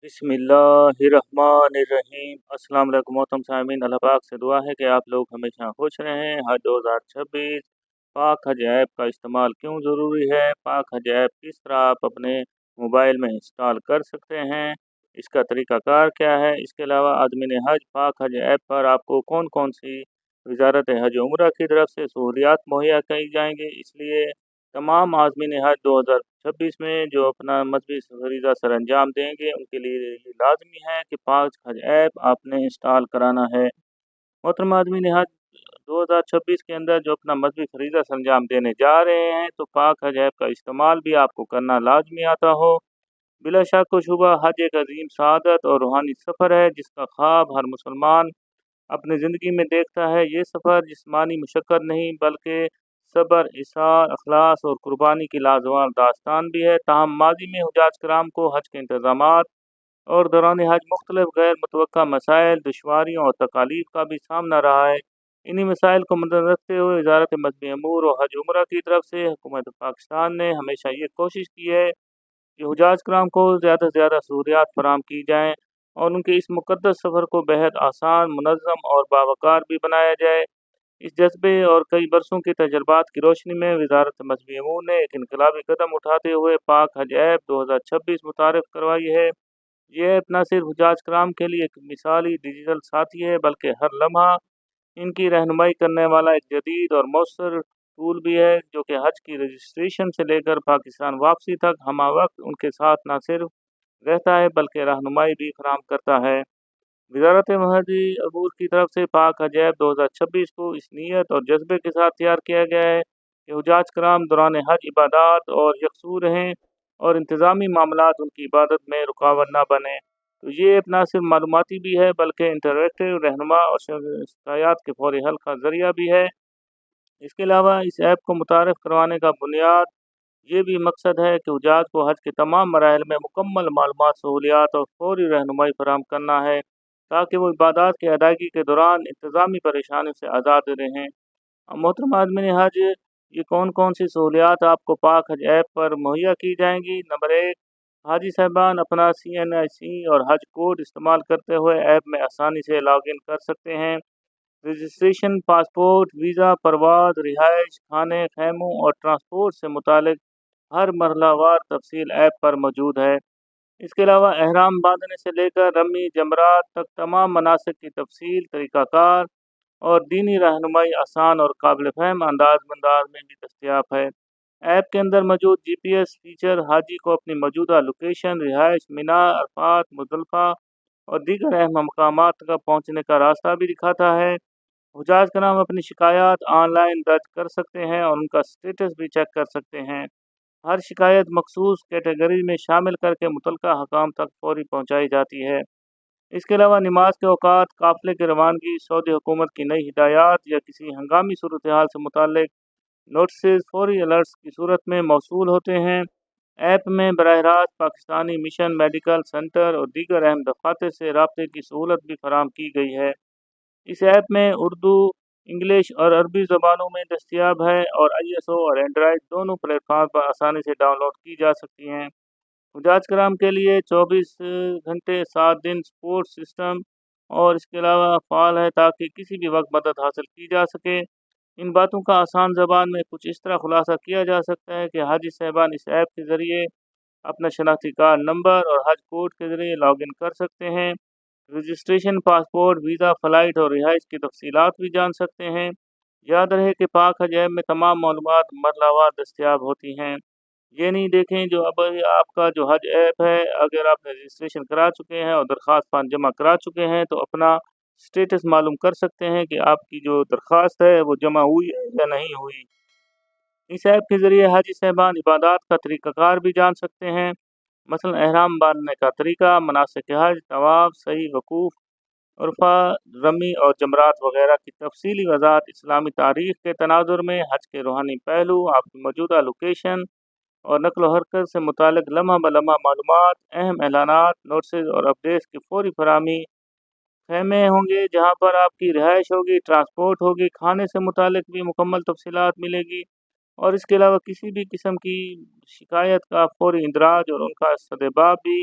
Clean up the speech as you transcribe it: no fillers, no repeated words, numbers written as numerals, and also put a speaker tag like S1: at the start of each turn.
S1: بسم اللہ الرحمن الرحیم۔ السلام علیکم محترم سامعین، اللہ پاک سے دعا ہے کہ آپ لوگ ہمیشہ خوش رہیں۔ حج 2026 پاک حج ایپ کا استعمال کیوں ضروری ہے، پاک حج ایپ کس طرح آپ اپنے موبائل میں انسٹال کر سکتے ہیں، اس کا طریقہ کار کیا ہے، اس کے علاوہ عازمین حج پاک حج ایپ پر آپ کو کون کون سی وزارت حج و عمرہ کی طرف سے سہولیات مہیا کی جائیں گے۔ اس لیے تمام عازمین حج 2026 میں جو اپنا مذہبی فریضہ سر انجام دیں گے ان کے لیے یہ لازمی ہے کہ پاک حج ایپ آپ نے انسٹال کرانا ہے۔ محترم عازمین حج 2026 کے اندر جو اپنا مذہبی فریضہ سر انجام دینے جا رہے ہیں تو پاک حج ایپ کا استعمال بھی آپ کو کرنا لازمی آتا ہو۔ بلا شک و شبہ حج ایک عظیم سعادت اور روحانی سفر ہے جس کا خواب ہر مسلمان اپنی زندگی میں دیکھتا ہے۔ یہ سفر جسمانی مشقت نہیں بلکہ صبر، اصرار، اخلاص اور قربانی کی لازوال داستان بھی ہے۔ تاہم ماضی میں حجاج کرام کو حج کے انتظامات اور دوران حج مختلف غیر متوقع مسائل، دشواریوں اور تکالیف کا بھی سامنا رہا ہے۔ انہی مسائل کو مد نظر رکھتے ہوئے وزارت مذہبی امور اور حج عمرہ کی طرف سے حکومت پاکستان نے ہمیشہ یہ کوشش کی ہے کہ حجاج کرام کو زیادہ سے زیادہ سہولیات فراہم کی جائیں اور ان کے اس مقدس سفر کو بہت آسان، منظم اور باوقار بھی بنایا جائے۔ اس جذبے اور کئی برسوں کے تجربات کی روشنی میں وزارت مذہبی امور نے ایک انقلابی قدم اٹھاتے ہوئے پاک حج ایپ 2026 متعارف کروائی ہے۔ یہ ایپ نہ صرف حجاج کرام کے لیے ایک مثالی ڈیجیٹل ساتھی ہے بلکہ ہر لمحہ ان کی رہنمائی کرنے والا ایک جدید اور مؤثر ٹول بھی ہے جو کہ حج کی رجسٹریشن سے لے کر پاکستان واپسی تک ہمہ وقت ان کے ساتھ نہ صرف رہتا ہے بلکہ رہنمائی بھی فراہم کرتا ہے۔ وزارت مذہبی امور کی طرف سے پاک حج ایپ 2026 کو اس نیت اور جذبے کے ساتھ تیار کیا گیا ہے کہ حجاج کرام دوران حج عبادات اور یکسو رہیں اور انتظامی معاملات ان کی عبادت میں رکاوٹ نہ بنے۔ تو یہ ایپ نہ صرف معلوماتی بھی ہے بلکہ انٹریکٹیو رہنما اور شکایات کے فوری حل کا ذریعہ بھی ہے۔ اس کے علاوہ اس ایپ کو متعارف کروانے کا بنیاد یہ بھی مقصد ہے کہ حجاج کو حج کے تمام مراحل میں مکمل معلومات، سہولیات اور فوری رہنمائی فراہم کرنا ہے تاکہ وہ عبادات کی ادائیگی کے دوران انتظامی پریشانی سے آزاد رہیں۔ محترم عازمین حج، یہ کون سی سہولیات آپ کو پاک حج ایپ پر مہیا کی جائیں گی؟ نمبر 1، حاجی صاحبان اپنا CNIC اور حج کوڈ استعمال کرتے ہوئے ایپ میں آسانی سے لاگ ان کر سکتے ہیں۔ رجسٹریشن، پاسپورٹ، ویزا، پرواز، رہائش، کھانے، خیموں اور ٹرانسپورٹ سے متعلق ہر مرحلہ وار تفصیل ایپ پر موجود ہے۔ اس کے علاوہ احرام باندھنے سے لے کر رمی جمرات تک تمام مناسک کی تفصیل، طریقہ کار اور دینی رہنمائی آسان اور قابل فہم انداز میں بھی دستیاب ہے۔ ایپ کے اندر موجود GPS فیچر حاجی کو اپنی موجودہ لوکیشن، رہائش، مینا، عرفات، مزدلفہ اور دیگر اہم مقامات تک پہنچنے کا راستہ بھی دکھاتا ہے۔ حجاج کرام اپنی شکایات آن لائن درج کر سکتے ہیں اور ان کا سٹیٹس بھی چیک کر سکتے ہیں۔ ہر شکایت مخصوص کیٹیگری میں شامل کر کے متعلقہ حکام تک فوری پہنچائی جاتی ہے۔ اس کے علاوہ نماز کے اوقات، قافلے کی روانگی، سعودی حکومت کی نئی ہدایات یا کسی ہنگامی صورتحال سے متعلق نوٹسز فوری الرٹس کی صورت میں موصول ہوتے ہیں۔ ایپ میں براہ راست پاکستانی مشن، میڈیکل سینٹر اور دیگر اہم دفاتر سے رابطے کی سہولت بھی فراہم کی گئی ہے۔ اس ایپ میں اردو، انگلش اور عربی زبانوں میں دستیاب ہے اور ISO اور اینڈرائڈ دونوں پلیٹ فارم پر آسانی سے ڈاؤن لوڈ کی جا سکتی ہیں۔ حجاج کرام کے لیے 24 گھنٹے 7 دن سپورٹ سسٹم اور اس کے علاوہ فعال ہے تاکہ کسی بھی وقت مدد حاصل کی جا سکے۔ ان باتوں کا آسان زبان میں کچھ اس طرح خلاصہ کیا جا سکتا ہے کہ حاجی صاحبان اس ایپ کے ذریعے اپنا شناختی کارڈ نمبر اور حج کوڈ کے ذریعے لاگ ان کر سکتے ہیں۔ رجسٹریشن، پاسپورٹ، ویزا، فلائٹ اور رہائش کی تفصیلات بھی جان سکتے ہیں۔ یاد رہے کہ پاک حج ایپ میں تمام معلومات مرحلہ وار دستیاب ہوتی ہیں۔ یہ نہیں دیکھیں جو اب آپ کا جو حج ایپ ہے، اگر آپ نے رجسٹریشن کرا چکے ہیں اور درخواست فارم جمع کرا چکے ہیں تو اپنا سٹیٹس معلوم کر سکتے ہیں کہ آپ کی جو درخواست ہے وہ جمع ہوئی ہے یا نہیں ہوئی۔ اس ایپ کے ذریعے حاجی صاحبان عبادات کا طریقہ کار بھی جان سکتے ہیں، مثلا احرام باندھنے کا طریقہ، مناسک حج، طواف، صحیح وقوف، عرفہ، رمی اور جمرات وغیرہ کی تفصیلی وضاحت۔ اسلامی تاریخ کے تناظر میں حج کے روحانی پہلو، آپ کی موجودہ لوکیشن اور نقل و حرکت سے متعلق لمحہ بلمحہ معلومات، اہم اعلانات، نوٹسز اور اپڈیٹس کی فوری فراہمی۔ خیمے ہوں گے جہاں پر آپ کی رہائش ہوگی، ٹرانسپورٹ ہوگی، کھانے سے متعلق بھی مکمل تفصیلات ملے گی اور اس کے علاوہ کسی بھی قسم کی شکایت کا فوری اندراج اور ان کا استدباب بھی